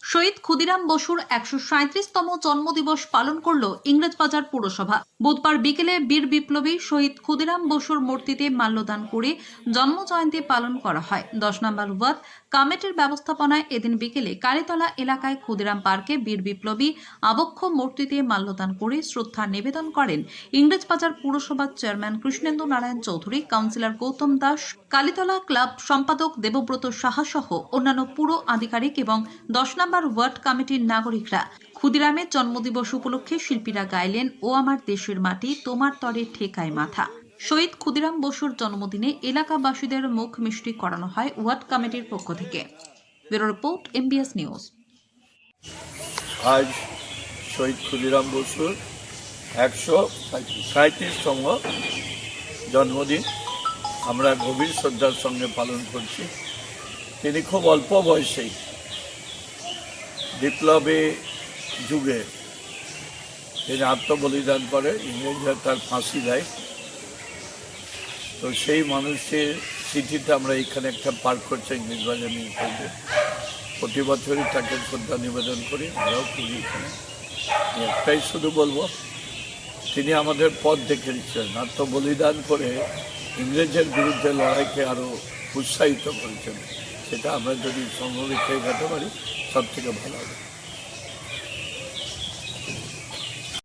শহীদ ক্ষুদিরাম বসুর ১৩৭তম জন্মদিবস পালন করল ইংরেজবাজার পুরসভা। বুধবার বিকেলে বীর বিপ্লবী শহীদ ক্ষুদিরাম বসুর মূর্তিতে মাল্যদান করে জন্মজয়ন্তী পালন করা হয়। ১০ নম্বর ওয়ার্ড কমিটির ব্যবস্থাপনায় এদিন বিকেলে কালীতলা এলাকায় ক্ষুদিরাম পার্কে বীর বিপ্লবী আবক্ষ মূর্তিতে মাল্যদান করে শ্রদ্ধা নিবেদন করেন ইংরেজবাজার পুরসভার chairman Krishnendu Narayan Chowdhury, councillor Gautam Das, Kalitala club সম্পাদক দেবব্রত সাহা সহ অন্যান্য পুর আধিকারিক এবং ১০ নম্বর ওয়ার্ড কমিটির নাগরিকরা। ক্ষুদিরামের জন্মদিবস উপলক্ষে শিল্পীরা গাইলেন ও আমার দেশের মাটি তোমার তরে ঠেকায় মাথা। শহীদ ক্ষুদিরাম বসুর জন্মদিনে এলাকাবাসীদের মুখ মিষ্টি করানো হয় ওয়ার্ড কমিটির পক্ষ থেকে। Bureau report, MBS news. আজ শহীদ ক্ষুদিরাম বসুর ১৩৭তম জন্মদিন আমরা গভীর শ্রদ্ধার সঙ্গে পালন করছি। তিনি খুব অল্প বয়সেই বিপ্লবে যুগে তিনি আত্মবলিদান করে, ইংরেজরা তার ফাঁসি দেয়। তো সেই মানুষের স্মৃতিতে আমরা এখানে একটা পার্ক করছি ইংরেজবাজার নিউজে। প্রতি বছরই তাকে শ্রদ্ধা নিবেদন করি, আমরাও করি এখানে। একটাই শুধু বলবো, তিনি আমাদের পথ দেখে দিচ্ছেন, আত্মবলিদান করে ইংরেজের বিরুদ্ধে লড়াইকে আরও উৎসাহিত করেছেন। সেটা আমরা যদি সংরক্ষিত যেতে পারি সব থেকে ভালো হবে।